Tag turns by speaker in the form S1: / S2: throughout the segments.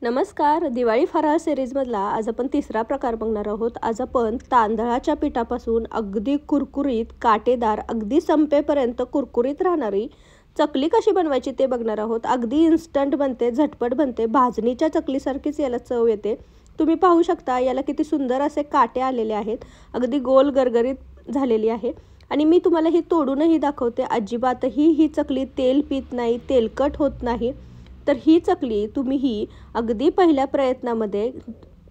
S1: नमस्कार. दिवाळी फराळ सिरीजमधला आज आपण तिसरा प्रकार बघणार आहोत. आज आपण तांदळाच्या पिठापासून अगदी कुरकुरीत, काटेदार, अगदी संपेपर्यंत कुरकुरीत राहणारी चकली कशी बनवायची ते बघणार आहोत. अगदी इन्स्टंट बनते, झटपट बनते, भाजणीच्या चकलीसारखीच याला चव येते. तुम्ही पाहू शकता याला किती सुंदर असे काटे आलेले आहेत. अगदी गोल गरगरीत झालेली आहे आणि मी तुम्हाला ही तोडूनही दाखवते. अजिबातही ही चकली तेल पीत नाही, तेलकट होत नाही. तर ही चकली तुम्ही ही अगदी पहिल्या प्रयत्नामध्ये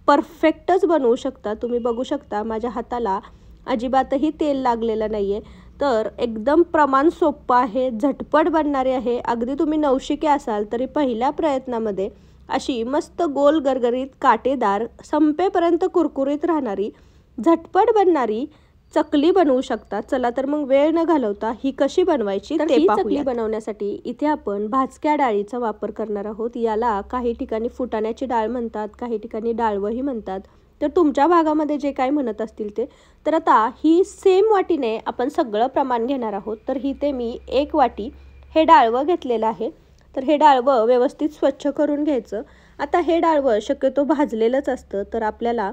S1: परफेक्टच बनवू शकता. तुम्ही बघू शकता माझ्या हाताला अजिबातही तेल लागलेलं नाही आहे. तर एकदम प्रमाण सोपं आहे, झटपट बनणारे आहे. अगदी तुम्ही नवशिके असाल तरी पहिल्या प्रयत्नामध्ये अशी मस्त गोल गरगरीत, काटेदार, संपेपर्यंत कुरकुरीत राहणारी, झटपट बनणारी चकली बनवू शकता. चला तर मग वेळ न घालवता ही कशी बनवायची ते पाहूया. चकली बनवण्यासाठी इथे आपण भाजक्या डाळीचा वापर करणार आहोत. याला काही ठिकाणी फुटाण्याची डाळ म्हणतात, काही ठिकाणी डाळवही म्हणतात. तर तुमच्या भागामध्ये जे काही म्हणत असतील ते. तर आता ही सेम वाटीने आपण सगळं प्रमाण घेणार आहोत. तर इथे मी 1 वाटी हे डाळवं घेतलेलं आहे. तर हे डाळवं व्यवस्थित स्वच्छ करून घ्यायचं. आता हे डाळवं शक्यतो भाजलेलंच असतं. तर आपल्याला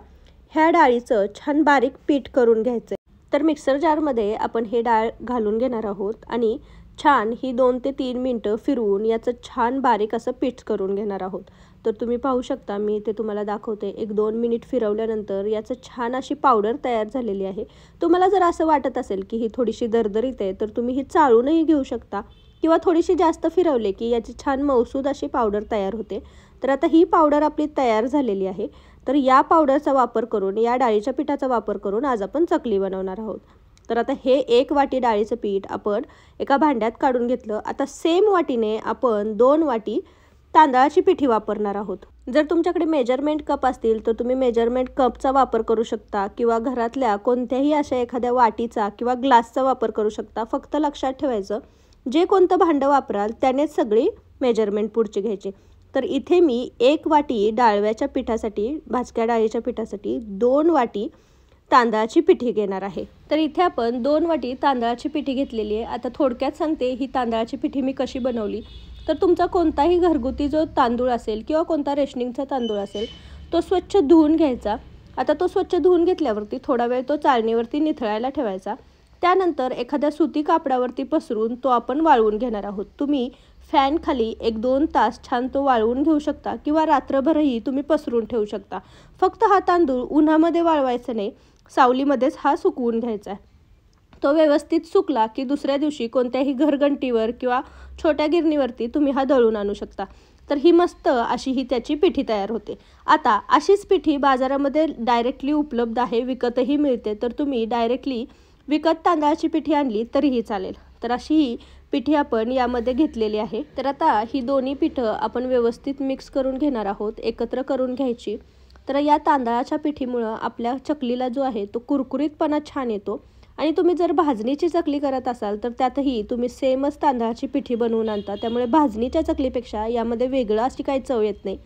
S1: ह्या डाळीचं छान बारीक पीठ करून घ्यायचं. तर मिक्सर जारमध्ये आपण हे डाळ घालून घेणार आहोत आणि छान ही 2 ते 3 मिनटं फिरवून याचं छान बारीक असं पीठ करून घेणार आहोत. तर तुम्ही पाहू शकता मी ते तुम्हाला दाखवते. 1-2 मिनिट फिरवल्यानंतर याचं छान अशी पावडर तयार झालेली आहे. तुम्हाला जर असं वाटत असेल की ही थोडीशी दरदरीत आहे तर तुम्ही ही चाळूनही घेऊ शकता किंवा थोडीशी जास्त फिरवले की याची छान मऊसूद अशी पावडर तयार होते. तर आता ही पावडर आपली तयार झालेली आहे. तर या पावडरचा वापर करून, या डाळीच्या पिठाचा वापर करून आज आपण चकली बनवणार आहोत. तर आता हे 1 वाटी डाळीचं पीठ आपण एका भांड्यात काढून घेतलं. आता सेम वाटीने आपण 2 वाटी तांदळाची पिठी वापरणार आहोत. जर तुमच्याकडे मेजरमेंट कप असतील तर तुम्ही मेजरमेंट कपचा वापर करू शकता किंवा घरातल्या कोणत्याही अशा एखाद्या वाटीचा किंवा ग्लासचा वापर करू शकता. फक्त लक्षात ठेवायचं जे कोणतं भांडं वापराल त्यानेच सगळी मेजरमेंट पुढची घ्यायची. तर इथे मी 1 वाटी डाळव्याच्या पिठासाठी, भाजक्या डाळीच्या पिठासाठी 2 वाटी तांदळाची पिठी घेणार आहे. तर इथे आपण 2 वाटी तांदळाची पिठी घेतलेली आहे. आता थोडक्यात सांगते ही तांदळाची पिठी मी कशी बनवली. तर तुमचा कोणताही घरगुती जो तांदूळ असेल किंवा कोणता रेशनिंगचा तांदूळ असेल तो स्वच्छ धुवून घ्यायचा. आता तो स्वच्छ धुवून घेतल्यावरती थोडा वेळ तो चाळणीवरती निथळायला ठेवायचा. त्यानंतर एखाद्या सुती कापडावरती पसरून तो आपण वाळवून घेणार आहोत. तुम्ही फॅन खाली 1-2 तास छान तो वाळवून घेऊ शकता किंवा रात्रभरही तुम्ही पसरून ठेवू शकता. फक्त हा तांदूळ उन्हामध्ये वाळवायचा नाही, सावलीमध्येच हा सुकवून घ्यायचा आहे. तो व्यवस्थित सुकला की दुसऱ्या दिवशी कोणत्याही घरघंटीवर किंवा छोट्या गिरणीवरती तुम्ही हा दळून आणू शकता. तर ही मस्त अशी ही त्याची पिठी तयार होते. आता अशीच पिठी बाजारामध्ये डायरेक्टली उपलब्ध आहे, विकतही मिळते. तर तुम्ही डायरेक्टली विकत तांदळाची पिठी आणली तरीही चालेल. तर अशी ही पिठी आपण यामध्ये घेतलेली आहे. तर आता ही दोन्ही पिठं आपण व्यवस्थित मिक्स करून घेणार आहोत, एकत्र करून घ्यायची. तर या तांदळाच्या पिठीमुळं आपल्या चकलीला जो आहे तो कुरकुरीतपणा छान येतो. आणि तुम्ही जर भाजणीची चकली करत असाल तर त्यातही तुम्ही सेमच तांदळाची पिठी बनवून आणता. त्यामुळे भाजणीच्या चकलीपेक्षा यामध्ये वेगळं अशी काही चव येत नाही.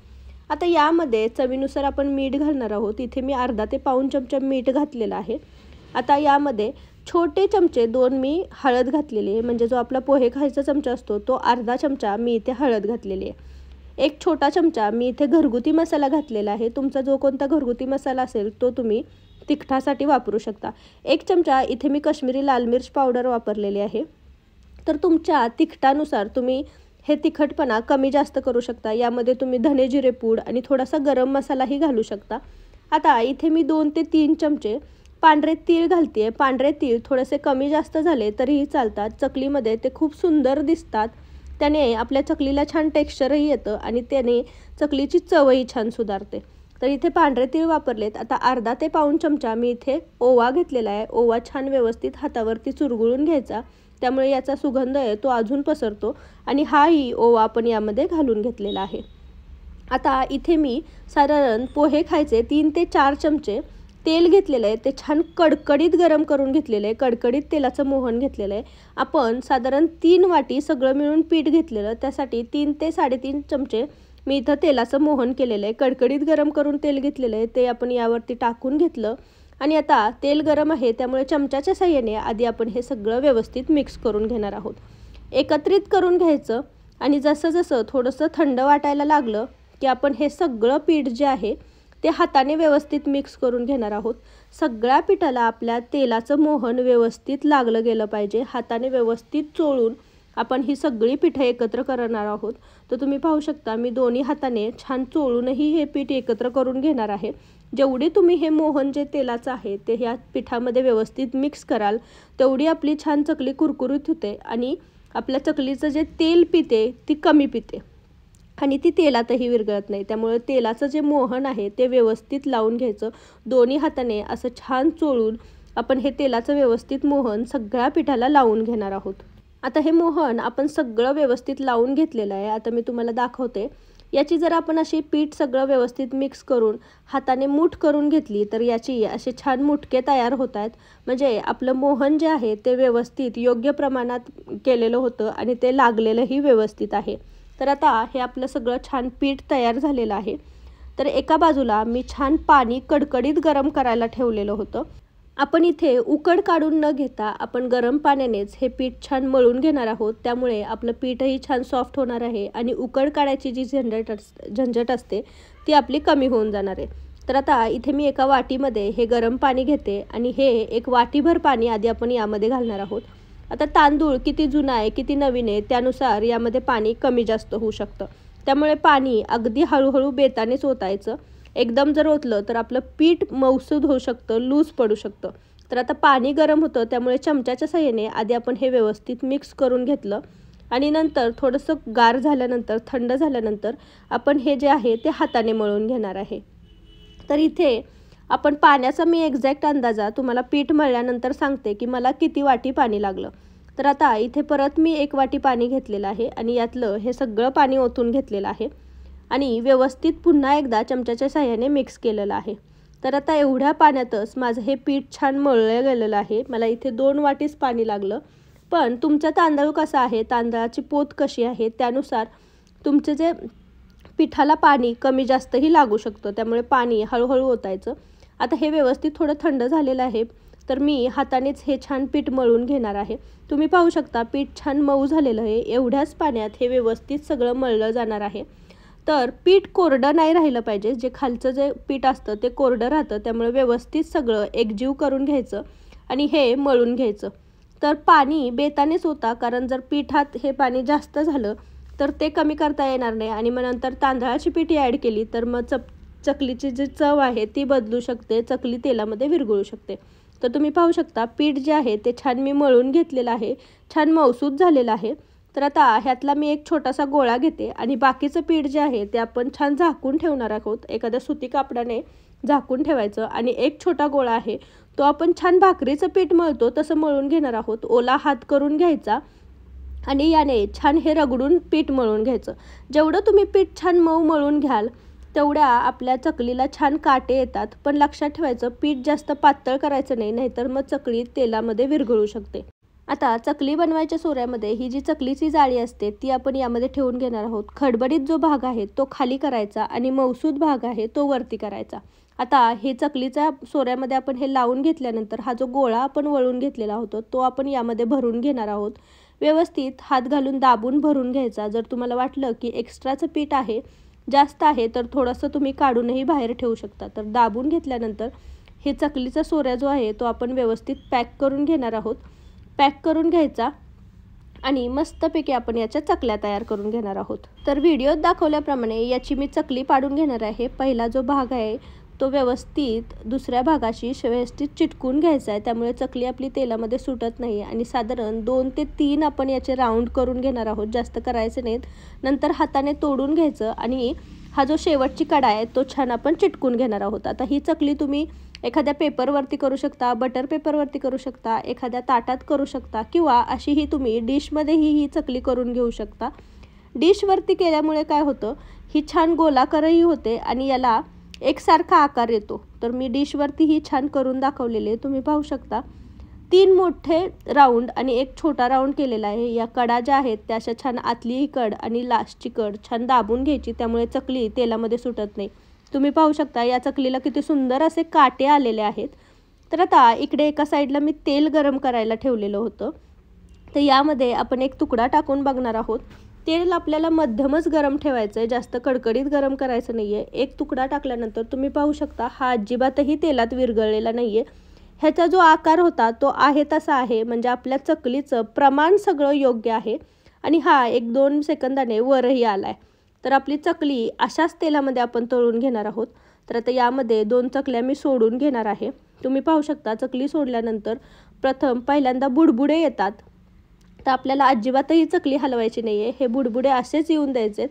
S1: आता यामध्ये चवीनुसार आपण मीठ घालणार आहोत. इथे मी अर्धा ते पाऊण चमचा मीठ घातलेलं आहे. आता यामध्ये छोटे चमचे 2 मी हळद घातलेली आहे. म्हणजे जो आपला पोहे खायचा चमचा असतो तो अर्धा चमचा मी इथे हळद घातलेली आहे. 1 छोटा चमचा मी इथे घरगुती मसाला घातलेला आहे. तुमचा जो कोणता घरगुती मसाला असेल तो तुम्ही तिखटासाठी वापरू शकता. 1 चमचा इथे मी काश्मीरी लाल मिर्च पावडर वापरलेली आहे. तर तुमच्या तिखटानुसार तुम्ही हे तिखटपणा कमी जास्त करू शकता. यामध्ये तुम्ही धने जिरे पूड आणि थोडासा गरम मसालाही घालू शकता. आता इथे मी 2 ते 3 चमचे पांढरे तीळ घालते आहे. पांढरे तीळ थोडेसे कमी जास्त झाले तरीही चालतात. चकलीमध्ये ते खूप सुंदर दिसतात. त्याने आपल्या चकलीला छान टेक्स्चरही येतं आणि त्याने चकलीची चवही छान सुधारते. तर इथे पांढरे तीळ वापरलेत. आता अर्धा ते पाऊण चमचा मी इथे ओवा घेतलेला आहे. ओवा छान व्यवस्थित हातावरती चुरगुळून घ्यायचा. त्यामुळे याचा सुगंध आहे तो अजून पसरतो आणि हाही ओवा आपण यामध्ये घालून घेतलेला आहे. आता इथे मी साधारण पोहे खायचे 3 ते 4 चमचे तेल घेतलेलं आहे. ते छान कडकडीत गरम करून घेतलेलं आहे. कडकडीत तेलाचं मोहन घेतलेलं आहे. आपण साधारण 3 वाटी सगळं मिळून पीठ घेतलेलं, त्यासाठी 3 ते 3.5 चमचे मी इथं तेलाचं मोहन केलेलं आहे. कडकडीत गरम करून तेल घेतलेलं आहे ते आपण यावरती टाकून घेतलं आणि आता तेल गरम आहे त्यामुळे चमच्याच्या साहाय्याने आधी आपण हे सगळं व्यवस्थित मिक्स करून घेणार आहोत. एकत्रित करून घ्यायचं आणि जसं जसं थोडंसं थंड वाटायला लागलं की की आपण हे सगळं पीठ जे आहे ते हाताने व्यवस्थित मिक्स करून घेणार आहोत। सगळ्या पिठाला आपल्या तेलाचं मोहन व्यवस्थित लागलं गेलं पाहिजे। हाताने व्यवस्थित चोळून आपण ही सगळी पिठं एकत्र करणार आहोत। तर तुम्ही पाहू शकता मी दोन्ही हाताने छान चोळूनही हे पीठ एकत्र करून घेणार आहे। जेवढी तुम्ही हे मोहन जे तेलाचं आहे ते ह्या पिठामध्ये व्यवस्थित मिक्स कराल तेवढी आपली छान चकली कुरकुरीत होते आणि आपल्या चकलीचं जे तेल पिते ती कमी पिते आणि ती तेलातही विरघळत नाही। त्यामुळे तेलाचं जे मोहन आहे ते व्यवस्थित लावून घ्यायचं। दोन्ही हाताने असं छान चोळून आपण हे तेलाचं व्यवस्थित मोहन सगळ्या पिठाला लावून घेणार आहोत। आता हे मोहन आपण सगळं व्यवस्थित लावून घेतलेलं आहे। आता मी तुम्हाला दाखवते। याची जर आपण अशी पीठ सगळं व्यवस्थित मिक्स करून हाताने मूठ करून घेतली तर याची असे छान मुटके तयार होत आहेत। म्हणजे आपलं मोहन जे आहे ते व्यवस्थित योग्य प्रमाणात केलेलं होतं आणि ते लागलेलंही व्यवस्थित आहे। तर आता हे आपलं सगळं छान पीठ तयार झालेलं आहे। तर एका बाजूला मी छान पाणी कडकडीत गरम करायला ठेवलेलं होतं। आपण इथे उकड काढून न घेता आपण गरम पाण्यानेच हे पीठ छान मळून घेणार आहोत। त्यामुळे आपलं पीठही छान सॉफ्ट होणार आहे आणि उकड काढायची जी झंझट असते ती आपली कमी होऊन जाणार आहे। तर आता इथे मी एका वाटीमध्ये हे गरम पाणी घेते आणि हे एक वाटीभर पाणी आधी आपण यामध्ये घालणार आहोत। आता तांदूळ किती जुना आहे किती नवीन आहे त्यानुसार यामध्ये पाणी कमी जास्त होऊ शकतं। त्यामुळे पाणी अगदी हळूहळू बेतानेच ओतायचं। एकदम जर ओतलं तर आपलं पीठ मऊसूद होऊ शकतं, लूज पडू शकतं। तर आता पाणी गरम होतं त्यामुळे चमच्याच्या साहाय्याने आधी आपण हे व्यवस्थित मिक्स करून घेतलं आणि नंतर थोडंसं गार झाल्यानंतर थंड झाल्यानंतर आपण हे जे आहे ते हाताने मळून घेणार आहे। तर इथे आपण पाण्याचा मी एक्झॅक्ट अंदाजा तुम्हाला पीठ मळल्यानंतर सांगते की मला किती वाटी पाणी लागलं। तर आता इथे परत मी 1 वाटी पाणी घेतलेलं आहे आणि यातलं हे सगळं पाणी ओतून घेतलेलं आहे आणि व्यवस्थित पुन्हा एकदा चमच्याच्या साहाय्याने मिक्स केलेलं आहे। तर आता एवढ्या पाण्यातच माझं हे पीठ छान मळलं गेलेलं आहे। मला इथे 2 वाटीच पाणी लागलं। पण तुमचा तांदूळ कसा आहे, तांदळाची पोत कशी आहे त्यानुसार तुमचे जे पिठाला पाणी कमी जास्तही लागू शकतं। त्यामुळे पाणी हळूहळू ओतायचं। आता हे व्यवस्थित थोडं थंड झालेलं आहे तर मी हातानेच हे छान पीठ मळून घेणार आहे। तुम्ही पाहू शकता पीठ छान मऊ झालेलं आहे। एवढ्याच पाण्यात हे व्यवस्थित सगळं मळलं जाणार आहे। तर पीठ कोरडं नाही राहिलं पाहिजे। जे खालचं जे पीठ असतं ते कोरडं राहतं। त्यामुळे व्यवस्थित सगळं एकजीव करून घ्यायचं आणि हे मळून घ्यायचं। तर पाणी बेतानेच होता कारण जर पिठात हे पाणी जास्त झालं तर ते कमी करता येणार नाही आणि मग नंतर तांदळाची पिठी ॲड केली तर मग चकलीची जी चव आहे ती बदलू शकते, चकली तेलामध्ये विरघळू शकते। तर तुम्ही पाहू शकता पीठ जे आहे ते छान मी मळून घेतलेलं आहे, छान मऊसूद झालेलं आहे। तर आता ह्यातला मी एक छोटासा गोळा घेते आणि बाकीचं पीठ जे आहे ते आपण छान झाकून ठेवणार आहोत। एखाद्या सुती कापडाने झाकून ठेवायचं आणि एक छोटा गोळा आहे तो आपण छान भाकरीचं पीठ मळतो तसं मळून घेणार आहोत। ओला हात करून घ्यायचा आणि याने छान हे रगडून पीठ मळून घ्यायचं। जेवढं तुम्ही पीठ छान मऊ मळून घ्याल तेवढ्या आपल्या चकलीला छान काटे येतात। पण लक्षात ठेवायचं पीठ जास्त पातळ करायचं नाही, नाहीतर मग चकली तेलामध्ये विरघळू शकते। आता चकली बनवायच्या सोऱ्यामध्ये ही जी चकलीची जाळी असते ती आपण यामध्ये ठेवून घेणार आहोत। खडबडीत जो भाग आहे तो खाली करायचा आणि मऊसूद भाग आहे तो वरती करायचा। आता हे चकलीच्या सोऱ्यामध्ये आपण हे लावून घेतल्यानंतर हा जो गोळा आपण वळून घेतलेला होता तो आपण यामध्ये भरून घेणार आहोत। व्यवस्थित हात घालून दाबून भरून घ्यायचा। जर तुम्हाला वाटलं की एक्स्ट्राचं पीठ आहे, जास्त आहे तर थोडंसं तुम्ही काढूनही बाहेर ठेवू शकता। तर दाबून घेतल्यानंतर हे चकलीचा सोऱ्या जो आहे तो आपण व्यवस्थित पॅक करून घेणार आहोत। पॅक करून घ्यायचा आणि मस्तपैकी आपण याच्या चकल्या तयार करून घेणार आहोत। तर व्हिडिओत दाखवल्याप्रमाणे याची मी चकली पाडून घेणार आहे। पहिला जो भाग आहे तो व्यवस्थित दुसऱ्या भागाशी व्यवस्थित चिटकून घ्यायचा आहे, त्यामुळे चकली आपली तेलामध्ये सुटत नाही आणि साधारण 2 ते 3 आपण याचे राऊंड करून घेणार आहोत, जास्त करायचे नाहीत। नंतर हाताने तोडून घ्यायचं आणि हा जो शेवटची कडा आहे तो छान आपण चिटकून घेणार आहोत। आता ही चकली तुम्ही एखाद्या पेपरवरती करू शकता, बटर पेपरवरती करू शकता, एखाद्या ताटात करू शकता किंवा अशीही तुम्ही डिशमध्येही ही चकली करून घेऊ शकता। डिशवरती केल्यामुळे काय होतं, ही छान गोलाकारही होते आणि याला एकसारखा आकार येतो। तर मी डिशवरती ही छान करून दाखवलेली आहे। तुम्ही पाहू शकता 3 मोठे राऊंड आणि एक छोटा राऊंड केलेला आहे। या कडा ज्या आहेत त्या अशा छान आतली ही कड आणि लास्टची कड छान दाबून घ्यायची, त्यामुळे चकली तेलामध्ये सुटत नाही। तुम्ही पाहू शकता या चकलीला किती सुंदर असे काटे आलेले आहेत। तर आता इकडे एका साईडला मी तेल गरम करायला ठेवलेलं होतं, तर यामध्ये आपण एक तुकडा टाकून बघणार आहोत तेल आपल्याला मध्यमच गरम ठेवायचं आहे, जास्त कडकडीत गरम करायचं नाही आहे. एक तुकडा टाकल्यानंतर तुम्ही पाहू शकता हा अजिबातही तेलात विरघळलेला नाही आहे. ह्याचा जो आकार होता तो आहे तसा आहे, म्हणजे आपल्या चकलीचं प्रमाण सगळं योग्य आहे आणि हा 1-2 सेकंदाने वरही आला आहे. तर आपली चकली अशाच तेलामध्ये आपण तळून घेणार आहोत. तर आता यामध्ये 2 चकल्या मी सोडून घेणार आहे. तुम्ही पाहू शकता चकली सोडल्यानंतर पहिल्यांदा बुडबुडे येतात. तर आपल्याला अजिबातही चकली हलवायची नाही आहे, हे बुडबुडे असेच येऊन द्यायचे.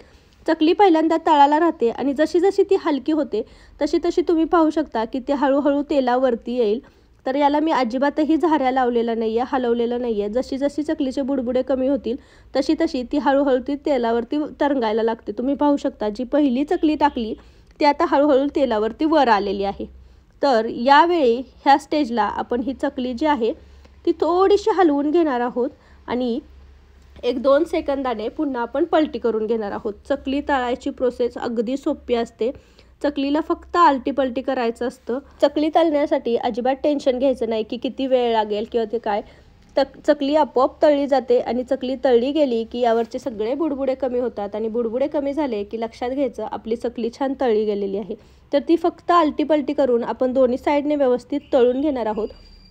S1: चकली पहिल्यांदा तळाला राहते आणि जशी जशी ती हलकी होते तशी तशी तुम्ही पाहू शकता की ती हळूहळू तेलावरती येईल. तर याला मी अजिबातही झाऱ्या लावलेला नाही आहे, हलवलेलं नाही आहे. जशी जशी चकलीचे बुडबुडे कमी होतील तशी तशी ती हळूहळू ती तेलावरती तरंगायला लागते. तुम्ही पाहू शकता जी पहिली चकली टाकली ती आता हळूहळू तेलावरती वर आलेली आहे. तर यावेळी ह्या स्टेजला आपण ही चकली जी आहे ती थोडीशी हलवून घेणार आहोत आणि 1-2 सेकंदाने पुन्हा आपण पलटी करून घेणार आहोत. चकली तळायची प्रोसेस अगदी सोपी असते. चकलीला फक्त आलटी-पलटी करायचं असतं. चकली तळण्यासाठी अजिबात टेन्शन घ्यायचं नाही की किती वेळ लागेल किंवा ते काय. चकली आपोआप तळली जाते आणि चकली तळली गेली की यावरचे सगळे बुडबुडे कमी होतात आणि बुडबुडे कमी झाले की लक्षात घ्यायचं आपली चकली छान तळली गेलेली आहे. तर ती फक्त आलटी-पलटी करून आपण दोन्ही साईडने व्यवस्थित तळून घेणार आहोत.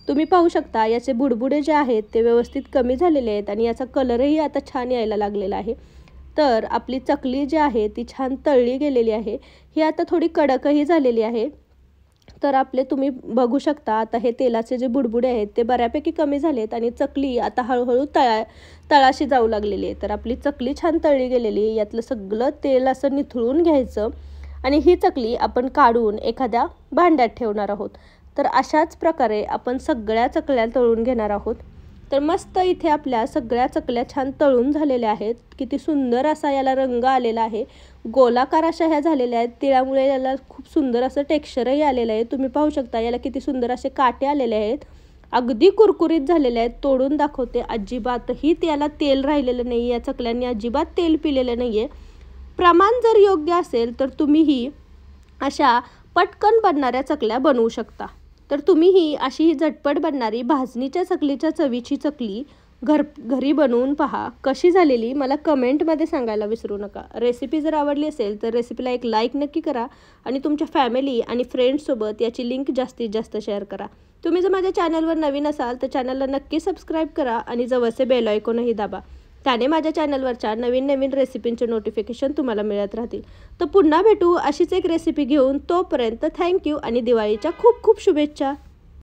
S1: तुम्ही पाहू शकता याचे बुडबुडे जे आहेत ते व्यवस्थित कमी झालेले आहेत आणि याचा कलरही आता छान यायला लागलेला आहे. तर आपली चकली जी आहे ती छान तळली गेलेली आहे. ही आता थोडी कडकही झालेली आहे. तर तुम्ही बघू शकता आता हे तेलाचे जे बुडबुडे आहेत ते बऱ्यापैकी कमी झालेत आणि चकली आता हळूहळू तळाशी जाऊ लागलेली आहे. तर आपली चकली छान तळली गेलेली आहे. यातलं सगळं तेल असं निथळून घ्यायचं आणि ही चकली आपण काढून एखाद्या भांड्यात ठेवणार आहोत. तर अशाच प्रकारे आपण सगळ्या चकल्या तळून घेणार आहोत. तर मस्त इथे आपल्या सगळ्या चकल्या छान तळून झालेल्या आहेत. किती सुंदर असा याला रंग आलेला आहे. गोलाकार अशा ह्या झालेल्या आहेत. तिळामुळे याला खूप सुंदर असं टेक्स्चरही आलेलं आहे. तुम्ही पाहू शकता याला किती सुंदर असे काटे आलेले आहेत. अगदी कुरकुरीत झालेले आहेत. तोडून दाखवते, अजिबातही त्याला तेल राहिलेलं नाही. या चकल्यांनी अजिबात तेल पिलेलं नाही आहे. प्रमाण जर योग्य असेल तर तुम्हीही अशा पटकन बनणाऱ्या चकल्या बनवू शकता. तर तुम्हीही अशी ही झटपट बनणारी भाजणीच्या चकलीच्या चवीची चकली घरी बनवून पहा. कशी झालेली मला कमेंटमध्ये सांगायला विसरू नका. रेसिपी जर आवडली असेल तर रेसिपीला एक लाईक नक्की करा आणि तुमच्या फॅमिली आणि फ्रेंड्ससोबत याची लिंक जास्तीत जास्त शेअर करा. तुम्ही जर माझ्या चॅनलवर नवीन असाल तर चॅनलला नक्की सबस्क्राईब करा आणि जवळचे बेल आयकॉनही दाबा. त्याने माझ्या चॅनलवरच्या नवीन नवीन रेसिपींचे नोटिफिकेशन तुम्हाला मिळत राहतील. तर पुन्हा भेटू अशीच एक रेसिपी घेऊन. तोपर्यंत थँक्यू आणि दिवाळीच्या खूप खूप शुभेच्छा.